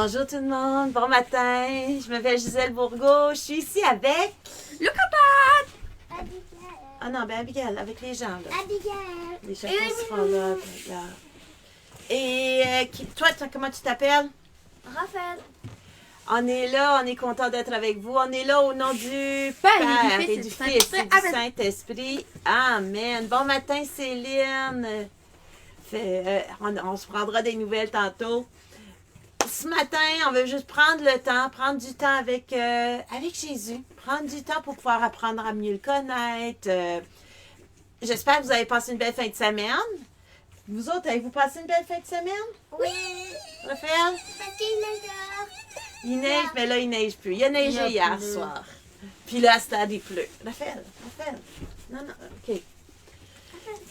Bonjour tout le monde, bon matin. Je m'appelle Gisèle Bourgault. Je suis ici avec... Le copain! Abigail. Ah non, ben Abigail, avec les gens, là. Abigail. Les chacun seront là. Et toi, comment tu t'appelles? Raphaël. On est là, on est content d'être avec vous. On est là au nom du Père Père et et du Fils et du Saint-Esprit. Amen. Bon matin, Céline. On se prendra des nouvelles tantôt. Ce matin, on veut juste prendre le temps, prendre du temps avec Jésus. Prendre du temps pour pouvoir apprendre à mieux le connaître. J'espère que vous avez passé une belle fin de semaine. Vous autres, avez-vous passé une belle fin de semaine? Oui. Raphaël? Parce qu'il est dehors. Il neige, mais là, il neige plus. Il a neigé hier soir. Puis là, à stade, il pleut. Raphaël. Non, OK.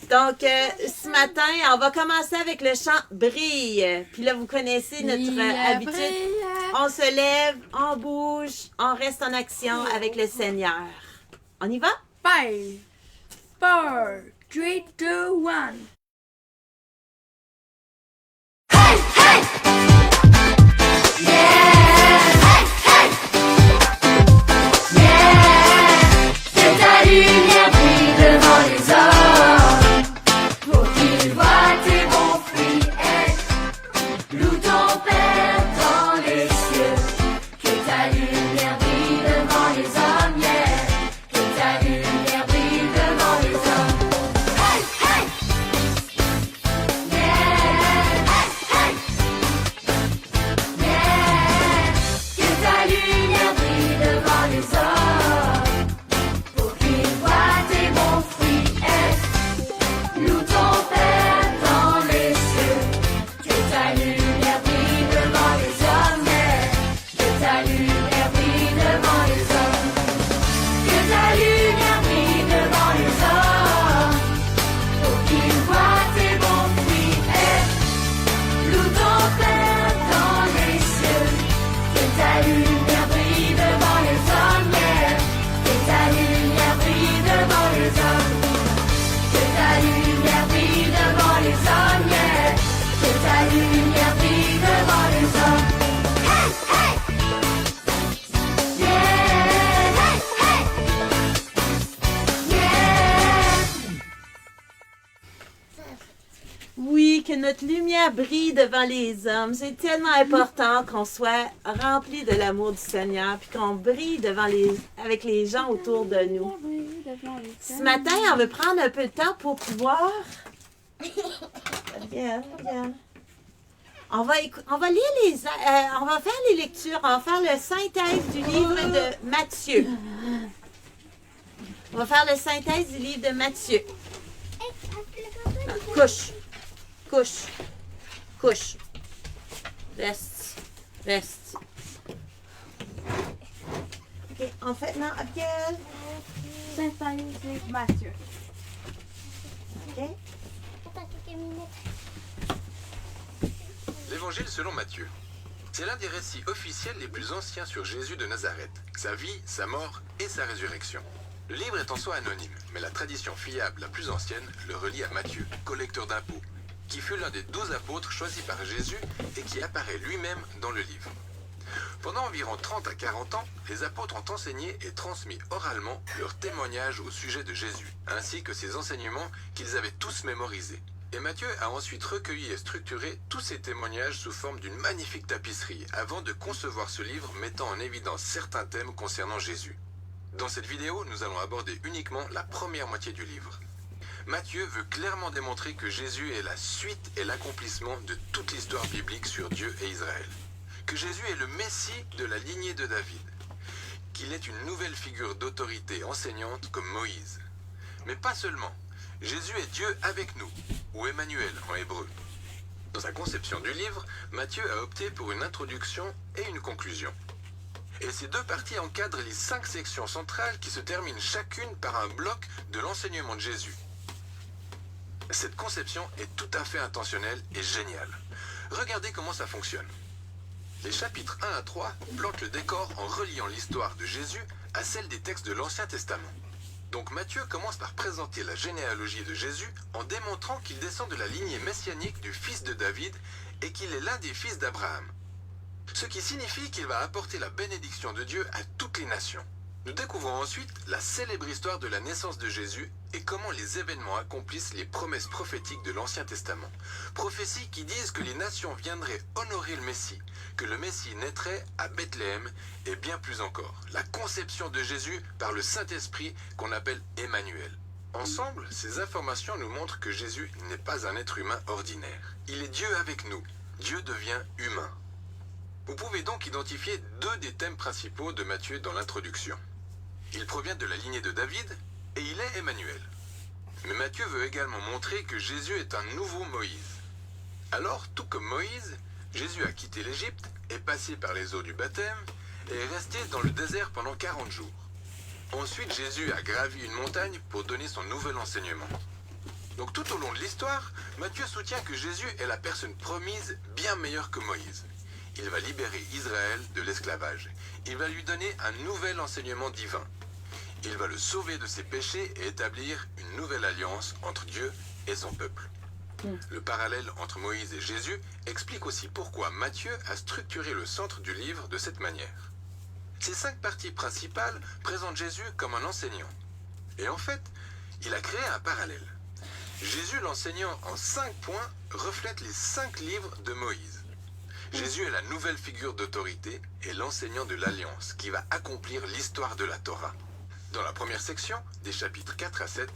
Donc, ce matin, on va commencer avec le chant Brille. Puis là, vous connaissez notre habitude. On se lève, on bouge, on reste en action avec le Seigneur. On y va? 5, 4, 3, 2, 1. Que ta lumière brille devant les hommes, pour qu'ils voient tes bons fruits et louent ton Père dans les cieux. Que ta lumière brille devant les hommes, yeah. Que ta lumière brille devant les hommes. Hey, hey! Yeah! Hey, hey! Yeah! Que ta lumière brille devant les hommes, pour qu'ils voient tes bons fruits et louent ton Père dans les cieux. Que ta lumière brille devant les hommes, yeah. Que ta lumière brille devant les hommes. Que ta lumière brille devant les hommes, pour qu'ils voient tes bons fruits et louent ton Père dans les cieux. Que ta lumière brille devant les hommes, yeah. Que ta lumière brille devant les hommes. Que ta lumière brille devant les hommes, yeah. Que ta lumière brille devant les hommes. Hey, hey! Yeah! Hey, hey! Yeah! Oui, que notre lumière brille devant les hommes. C'est tellement important qu'on soit rempli de l'amour du Seigneur, puis qu'on brille avec les gens autour de nous. Ce matin, on veut prendre un peu de temps pour pouvoir... Regarde. On va lire on va faire les lectures. On va faire le synthèse du livre de Matthieu. On va faire le synthèse du livre de Matthieu. Couche. Reste. OK, en fait, non, Abigail. Synthèse Matthieu. OK. Attends quelques minutes. L'Évangile selon Matthieu. C'est l'un des récits officiels les plus anciens sur Jésus de Nazareth, sa vie, sa mort et sa résurrection. Le livre est en soi anonyme, mais la tradition fiable la plus ancienne le relie à Matthieu, collecteur d'impôts, qui fut l'un des 12 apôtres choisis par Jésus et qui apparaît lui-même dans le livre. Pendant environ 30 à 40 ans, les apôtres ont enseigné et transmis oralement leurs témoignages au sujet de Jésus, ainsi que ses enseignements qu'ils avaient tous mémorisés. Et Matthieu a ensuite recueilli et structuré tous ces témoignages sous forme d'une magnifique tapisserie, avant de concevoir ce livre mettant en évidence certains thèmes concernant Jésus. Dans cette vidéo, nous allons aborder uniquement la première moitié du livre. Matthieu veut clairement démontrer que Jésus est la suite et l'accomplissement de toute l'histoire biblique sur Dieu et Israël. Que Jésus est le Messie de la lignée de David. Qu'il est une nouvelle figure d'autorité enseignante comme Moïse. Mais pas seulement. Jésus est Dieu avec nous, ou Emmanuel en hébreu. Dans sa conception du livre, Matthieu a opté pour une introduction et une conclusion. Et ces deux parties encadrent les 5 sections centrales qui se terminent chacune par un bloc de l'enseignement de Jésus. Cette conception est tout à fait intentionnelle et géniale. Regardez comment ça fonctionne. Les chapitres 1 à 3 plantent le décor en reliant l'histoire de Jésus à celle des textes de l'Ancien Testament. Donc Matthieu commence par présenter la généalogie de Jésus en démontrant qu'il descend de la lignée messianique du fils de David et qu'il est l'un des fils d'Abraham. Ce qui signifie qu'il va apporter la bénédiction de Dieu à toutes les nations. Nous découvrons ensuite la célèbre histoire de la naissance de Jésus et comment les événements accomplissent les promesses prophétiques de l'Ancien Testament. Prophéties qui disent que les nations viendraient honorer le Messie, que le Messie naîtrait à Bethléem et bien plus encore. La conception de Jésus par le Saint-Esprit qu'on appelle Emmanuel. Ensemble, ces informations nous montrent que Jésus n'est pas un être humain ordinaire. Il est Dieu avec nous. Dieu devient humain. Vous pouvez donc identifier deux des thèmes principaux de Matthieu dans l'introduction. Il provient de la lignée de David et il est Emmanuel. Mais Matthieu veut également montrer que Jésus est un nouveau Moïse. Alors, tout comme Moïse, Jésus a quitté l'Égypte, est passé par les eaux du baptême et est resté dans le désert pendant 40 jours. Ensuite, Jésus a gravi une montagne pour donner son nouvel enseignement. Donc tout au long de l'histoire, Matthieu soutient que Jésus est la personne promise bien meilleure que Moïse. Il va libérer Israël de l'esclavage. Il va lui donner un nouvel enseignement divin. Il va le sauver de ses péchés et établir une nouvelle alliance entre Dieu et son peuple. Le parallèle entre Moïse et Jésus explique aussi pourquoi Matthieu a structuré le centre du livre de cette manière. Ces 5 parties principales présentent Jésus comme un enseignant. Et en fait, il a créé un parallèle. Jésus, l'enseignant en 5 points, reflète les 5 livres de Moïse. Jésus est la nouvelle figure d'autorité et l'enseignant de l'Alliance qui va accomplir l'histoire de la Torah. Dans la première section, des chapitres 4 à 7,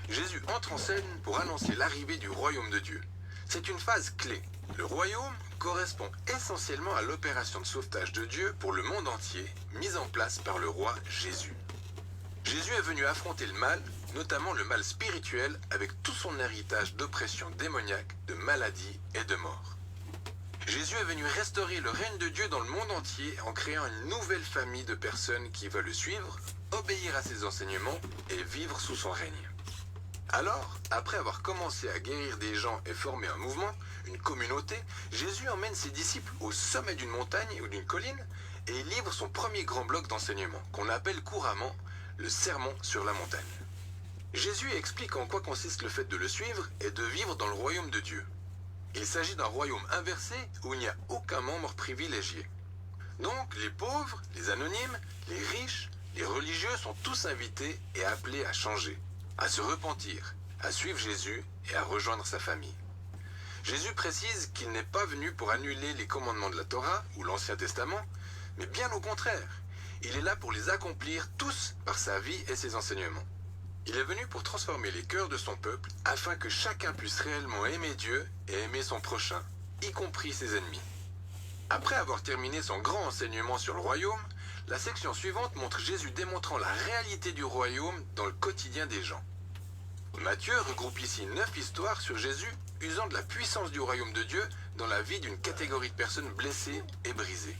Jésus entre en scène pour annoncer l'arrivée du royaume de Dieu. C'est une phase clé. Le royaume correspond essentiellement à l'opération de sauvetage de Dieu pour le monde entier, mise en place par le roi Jésus. Jésus est venu affronter le mal, notamment le mal spirituel, avec tout son héritage d'oppression démoniaque, de maladie et de mort. Jésus est venu restaurer le règne de Dieu dans le monde entier en créant une nouvelle famille de personnes qui veulent le suivre, obéir à ses enseignements et vivre sous son règne. Alors, après avoir commencé à guérir des gens et former un mouvement, une communauté, Jésus emmène ses disciples au sommet d'une montagne ou d'une colline et il livre son premier grand bloc d'enseignement, qu'on appelle couramment le sermon sur la montagne. Jésus explique en quoi consiste le fait de le suivre et de vivre dans le royaume de Dieu. Il s'agit d'un royaume inversé où il n'y a aucun membre privilégié. Donc, les pauvres, les anonymes, les riches, les religieux sont tous invités et appelés à changer, à se repentir, à suivre Jésus et à rejoindre sa famille. Jésus précise qu'il n'est pas venu pour annuler les commandements de la Torah ou l'Ancien Testament, mais bien au contraire. Il est là pour les accomplir tous par sa vie et ses enseignements. Il est venu pour transformer les cœurs de son peuple afin que chacun puisse réellement aimer Dieu et aimer son prochain, y compris ses ennemis. Après avoir terminé son grand enseignement sur le royaume, la section suivante montre Jésus démontrant la réalité du royaume dans le quotidien des gens. Matthieu regroupe ici 9 histoires sur Jésus usant de la puissance du royaume de Dieu dans la vie d'une catégorie de personnes blessées et brisées.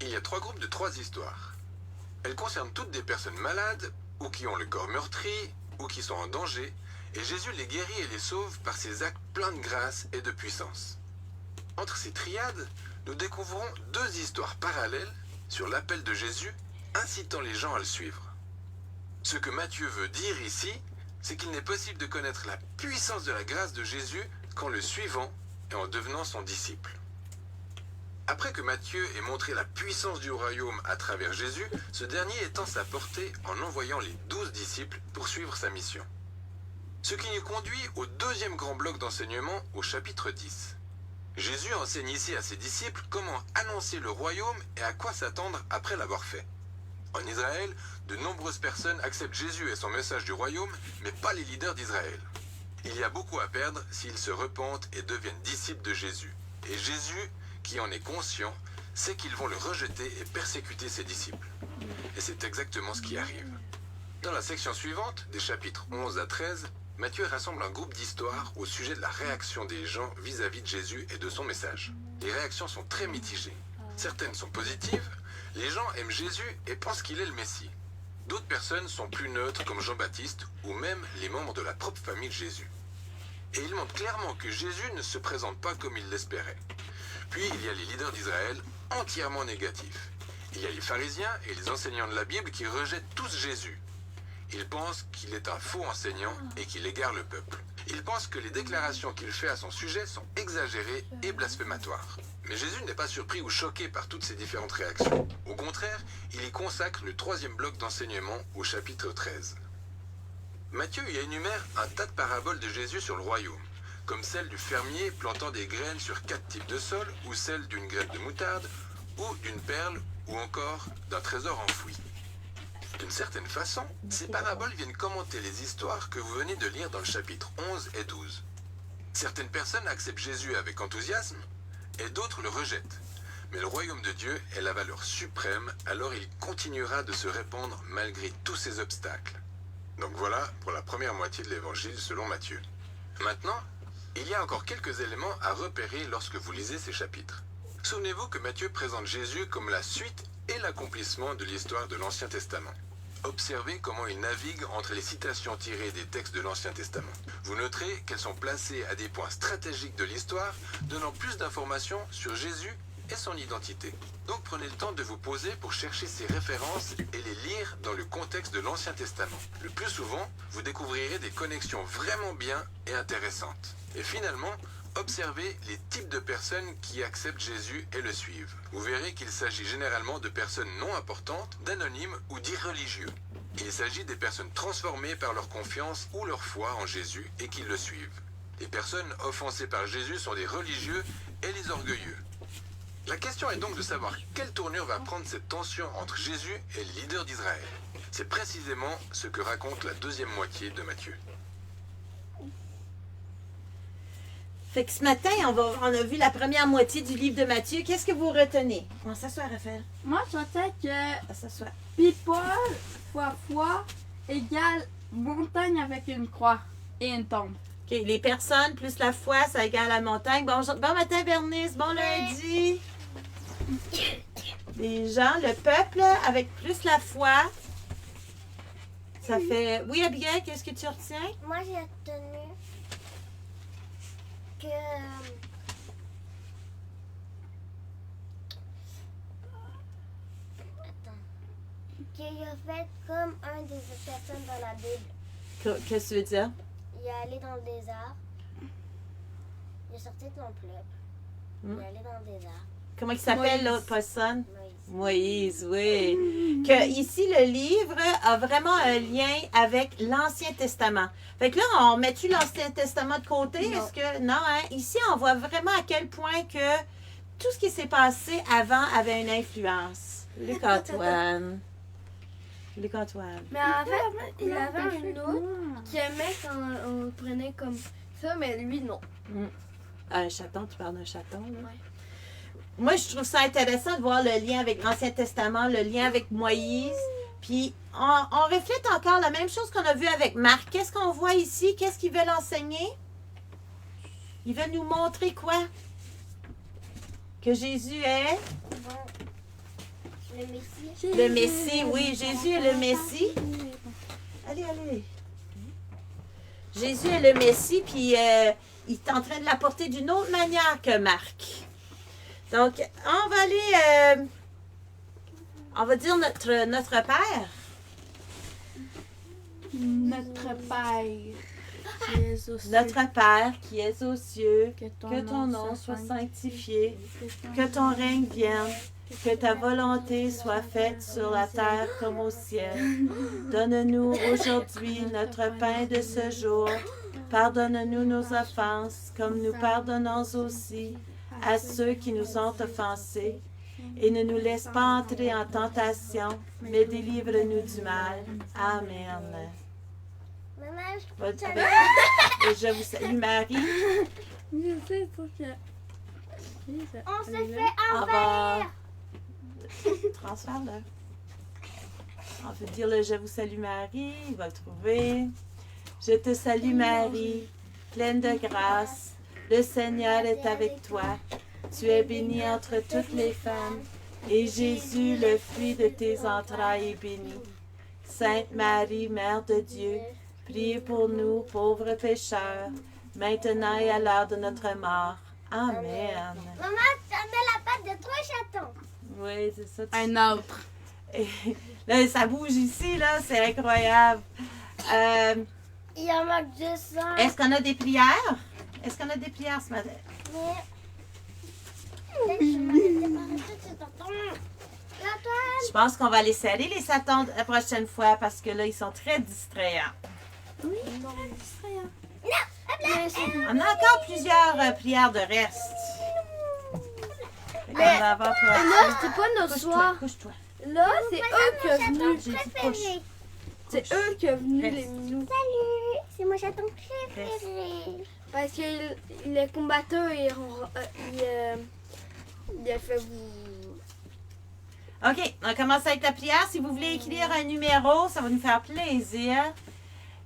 Il y a 3 groupes de 3 histoires. Elles concernent toutes des personnes malades, ou qui ont le corps meurtri, ou qui sont en danger, et Jésus les guérit et les sauve par ses actes pleins de grâce et de puissance. Entre ces triades, nous découvrons 2 histoires parallèles sur l'appel de Jésus, incitant les gens à le suivre. Ce que Matthieu veut dire ici, c'est qu'il n'est possible de connaître la puissance de la grâce de Jésus qu'en le suivant et en devenant son disciple. Après que Matthieu ait montré la puissance du royaume à travers Jésus, ce dernier étend sa portée en envoyant les 12 disciples pour suivre sa mission. Ce qui nous conduit au 2e grand bloc d'enseignement au chapitre 10. Jésus enseigne ici à ses disciples comment annoncer le royaume et à quoi s'attendre après l'avoir fait. En Israël, de nombreuses personnes acceptent Jésus et son message du royaume, mais pas les leaders d'Israël. Il y a beaucoup à perdre s'ils se repentent et deviennent disciples de Jésus. Et Jésus, qui en est conscient, sait qu'ils vont le rejeter et persécuter ses disciples. Et c'est exactement ce qui arrive. Dans la section suivante, des chapitres 11 à 13, Matthieu rassemble un groupe d'histoires au sujet de la réaction des gens vis-à-vis de Jésus et de son message. Les réactions sont très mitigées. Certaines sont positives, les gens aiment Jésus et pensent qu'il est le Messie. D'autres personnes sont plus neutres comme Jean-Baptiste ou même les membres de la propre famille de Jésus. Et il montre clairement que Jésus ne se présente pas comme il l'espérait. Puis il y a les leaders d'Israël entièrement négatifs. Il y a les pharisiens et les enseignants de la Bible qui rejettent tous Jésus. Ils pensent qu'il est un faux enseignant et qu'il égare le peuple. Ils pensent que les déclarations qu'il fait à son sujet sont exagérées et blasphématoires. Mais Jésus n'est pas surpris ou choqué par toutes ces différentes réactions. Au contraire, il y consacre le 3e bloc d'enseignement au chapitre 13. Matthieu y énumère un tas de paraboles de Jésus sur le royaume, comme celle du fermier plantant des graines sur 4 types de sol, ou celle d'une graine de moutarde, ou d'une perle, ou encore d'un trésor enfoui. D'une certaine façon, ces paraboles viennent commenter les histoires que vous venez de lire dans le chapitre 11 et 12. Certaines personnes acceptent Jésus avec enthousiasme, et d'autres le rejettent. Mais le royaume de Dieu est la valeur suprême, alors il continuera de se répandre malgré tous ces obstacles. Donc voilà pour la première moitié de l'évangile selon Matthieu. Maintenant, il y a encore quelques éléments à repérer lorsque vous lisez ces chapitres. Souvenez-vous que Matthieu présente Jésus comme la suite et l'accomplissement de l'histoire de l'Ancien Testament. Observez comment il navigue entre les citations tirées des textes de l'Ancien Testament. Vous noterez qu'elles sont placées à des points stratégiques de l'histoire, donnant plus d'informations sur Jésus et son identité. Donc prenez le temps de vous poser pour chercher ces références et les lire dans le contexte de l'Ancien Testament. Le plus souvent, vous découvrirez des connexions vraiment bien et intéressantes. Et finalement, observez les types de personnes qui acceptent Jésus et le suivent. Vous verrez qu'il s'agit généralement de personnes non importantes, d'anonymes ou d'irreligieux. Il s'agit des personnes transformées par leur confiance ou leur foi en Jésus et qui le suivent. Les personnes offensées par Jésus sont les religieux et les orgueilleux. La question est donc de savoir quelle tournure va prendre cette tension entre Jésus et les leaders d'Israël. C'est précisément ce que raconte la 2e moitié de Matthieu. Fait que ce matin, on a vu la première moitié du livre de Matthieu. Qu'est-ce que vous retenez? On s'assoit, Raphaël. Moi, je sais que On s'assoit. people fois foi égale montagne avec une croix et une tombe. OK, les personnes plus la foi, ça égale la montagne. Bon matin, Bernice. Bon lundi. Les gens, le peuple, avec plus la foi, ça fait... Oui, Abigail, qu'est-ce que tu retiens? Moi, j'ai retenu que qu'il a fait comme un des personnes dans la Bible. Qu'est-ce que tu veux dire? Il est allé dans le désert. Il est sorti de son peuple. Il est allé dans le désert. Comment il s'appelle Moïse. l'autre personne? Moïse. Moïse, oui. Que ici, le livre a vraiment un lien avec l'Ancien Testament. Fait que là, on met-tu l'Ancien Testament de côté? Non. Est-ce que. Non, hein? Ici, on voit vraiment à quel point que tout ce qui s'est passé avant avait une influence. Luc-Antoine. Luc-Antoine. Mais en fait, il avait un autre qui aimait quand on prenait comme ça, mais lui, non. Un chaton, tu parles d'un chaton, là? Ouais. Moi, je trouve ça intéressant de voir le lien avec l'Ancien Testament, le lien avec Moïse. Puis, on reflète encore la même chose qu'on a vu avec Marc. Qu'est-ce qu'on voit ici? Qu'est-ce qu'ils veulent enseigner? Ils veulent nous montrer quoi? Que Jésus est Le Messie. le Messie. Oui, Jésus est le Messie. Allez, allez. Jésus est le Messie, puis il est en train de l'apporter d'une autre manière que Marc. Donc, on va aller, on va dire notre Père. Notre Père, qui es aux cieux, Notre Père qui es aux cieux, que que ton nom soit sanctifié, que ton règne vienne, que ta volonté soit faite sur la terre comme au ciel. Donne-nous aujourd'hui notre pain de ce jour. Pardonne-nous nos offenses, comme nous pardonnons aussi à ceux qui nous ont offensés. Et ne nous laisse pas entrer en tentation, mais délivre-nous du mal. Amen. Maman, je Et je vous salue, Marie. Je sais, faut que... on se Elle est là. fait On va... envers. Transfère-le. On peut dire le « Je vous salue, Marie ». Il va le trouver. « Je te salue, Marie, pleine de grâce. Le Seigneur est avec toi. Tu es bénie entre toutes les femmes. Et Jésus, le fruit de tes entrailles, est béni. Sainte Marie, Mère de Dieu, priez pour nous, pauvres pécheurs, maintenant et à l'heure de notre mort. Amen. Maman, tu as mis la patte de 3 chatons. Oui, c'est ça. Un autre. Et là, ça bouge ici, là, c'est incroyable. Il en manque 200. Est-ce qu'on a des prières? Est-ce qu'on a des prières ce matin? Mais Je pense qu'on va laisser aller les Satans la prochaine fois parce que là, ils sont très distrayants. Oui, très distrayant. On a encore plusieurs prières de reste. Mais va avoir pour... là, c'est pas notre Couche-toi, soir. couche-toi. Là, c'est eux qui sont venus. J'ai dit couche. C'est eux qui sont venus, Reste. les minous. Salut, c'est mon chaton préféré. Parce que les combattants, ils ont fait vous. OK, on commence avec la prière. Si vous voulez écrire un numéro, ça va nous faire plaisir.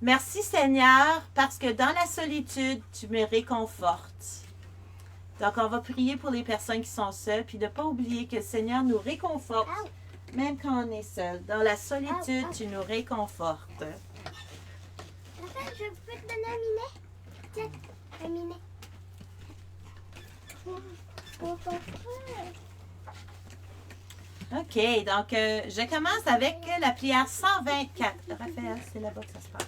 Merci Seigneur, parce que dans la solitude, tu me réconfortes. Donc, on va prier pour les personnes qui sont seules, puis de ne pas oublier que le Seigneur nous réconforte, même quand on est seul. Dans la solitude, tu nous réconfortes. Raphaël, je peux te donner un minet? Tiens, un minet. OK, donc je commence avec la prière 124. Raphaël, c'est là-bas que ça se passe.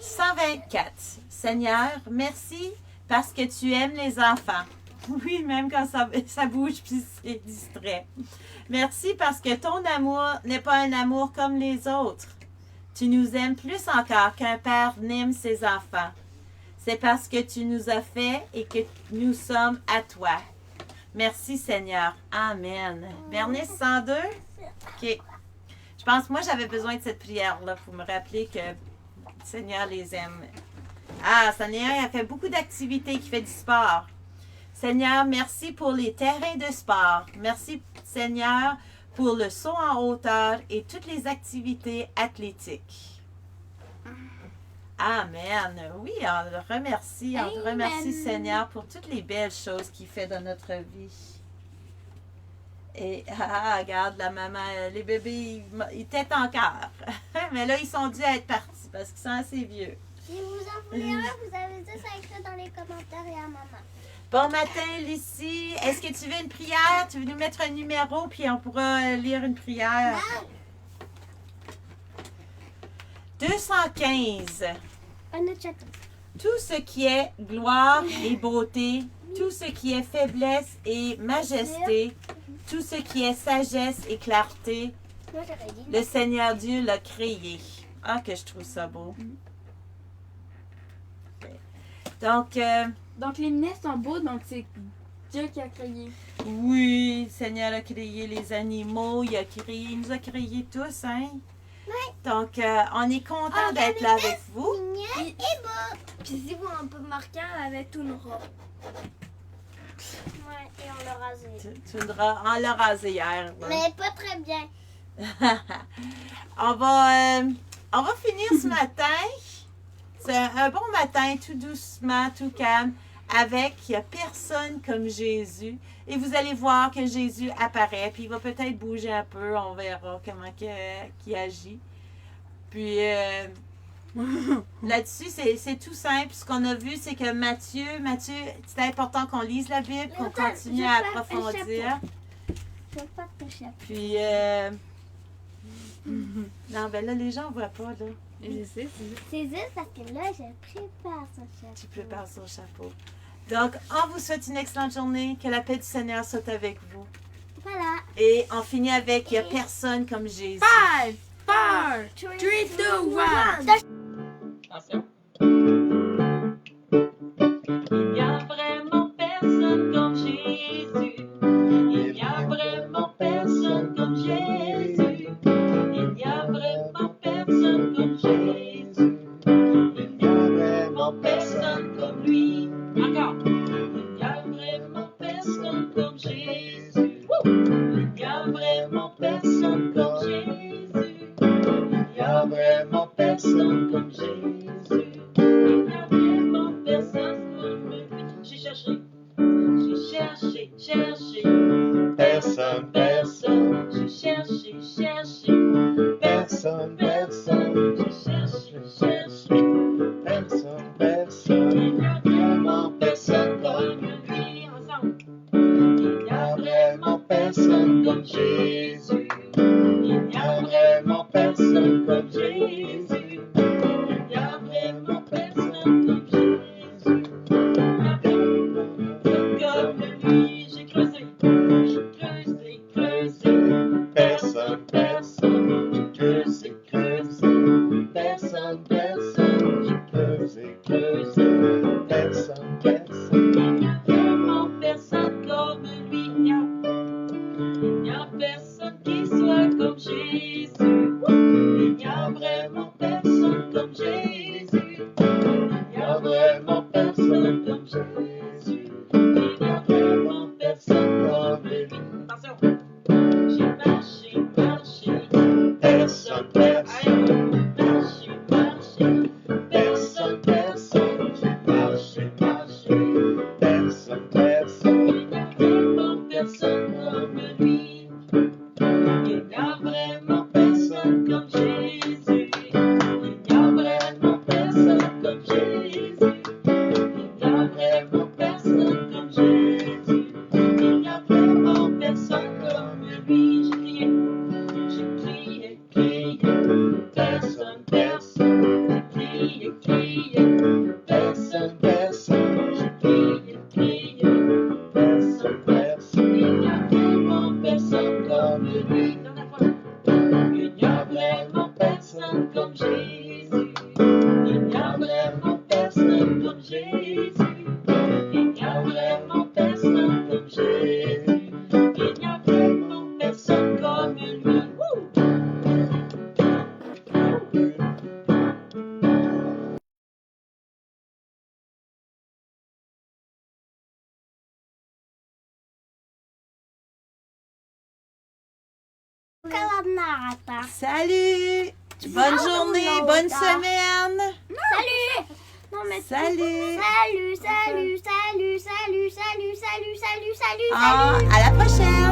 124. Seigneur, merci parce que tu aimes les enfants. Oui, même quand ça bouge puis c'est distrait. Merci parce que ton amour n'est pas un amour comme les autres. Tu nous aimes plus encore qu'un père n'aime ses enfants. C'est parce que tu nous as fait et que nous sommes à toi. Merci Seigneur. Amen. Bernice 102. OK. Je pense que moi j'avais besoin de cette prière-là pour me rappeler que le Seigneur les aime. Ah, Seigneur, il a fait beaucoup d'activités, qui fait du sport. Seigneur, merci pour les terrains de sport. Merci Seigneur pour le saut en hauteur et toutes les activités athlétiques. Amen. Oui, on le remercie. On te remercie, Seigneur, pour toutes les belles choses qu'il fait dans notre vie. Et, regarde, la maman, les bébés, ils têtent encore. Mais là, ils sont dû à être partis parce qu'ils sont assez vieux. Si vous en voulez un, vous avez juste à écrire dans les commentaires et à maman. Bon matin, Lucie. Est-ce que tu veux une prière? Tu veux nous mettre un numéro, puis on pourra lire une prière? 215. Un autre chaton. Tout ce qui est gloire et beauté, tout ce qui est faiblesse et majesté, tout ce qui est sagesse et clarté, Moi, j'aurais dit. le Seigneur Dieu l'a créé. Ah, que je trouve ça beau. Donc, Donc, les minets sont beaux, donc c'est Dieu qui a créé. oui, le Seigneur a créé les animaux, il nous a créés tous, hein? Oui. Donc, on est content d'être là avec vous. Mignon et beau. Puis si vous un peu marquant avec tout nos robes. Ouais, et on l'a rasé. On l'a rasé hier. là. Mais pas très bien. on va finir ce matin. C'est un bon matin, tout doucement, tout calme, avec il n'y a personne comme Jésus. Et vous allez voir que Jésus apparaît, puis il va peut-être bouger un peu, on verra comment qu'il agit. Puis là-dessus, c'est tout simple. Ce qu'on a vu, c'est que Matthieu, c'est important qu'on lise la Bible, qu'on Attends, continue je à vais faire un approfondir. Je veux pas te toucher. Puis, non, ben là, les gens ne voient pas, là. Je sais, C'est juste parce que là, je prépare son chapeau. Tu prépares son chapeau. Donc, on vous souhaite une excellente journée. Que la paix du Seigneur soit avec vous. Voilà. Et on finit avec il n'y a personne comme Jésus. 5, 4, 3, 2, 1. Attention. Il n'y a vraiment personne comme Jésus. Il n'y a vraiment personne comme Jésus. Il n'y a vraiment personne comme Jésus. Il n'y a vraiment personne comme lui. Encore. Il n'y a vraiment personne comme Jésus. Il n'y a vraiment personne comme Jésus. Il n'y a vraiment personne comme Jésus. Il n'y a vraiment personne comme lui. J'ai cherché. Personne. J'ai cherché. Personne. J'ai cherché. Personne. Il n'y a vraiment personne comme lui. Ensemble. Il n'y a vraiment personne comme Jésus. Il n'y a vraiment personne comme Jésus. Il n'y a vraiment personne comme Jésus. Calamnata. Salut! Bonne journée, bonne semaine! Salut! Non, mais Salut! salut, salut, salut, salut, salut, salut, salut, salut, salut. Ah, à la prochaine!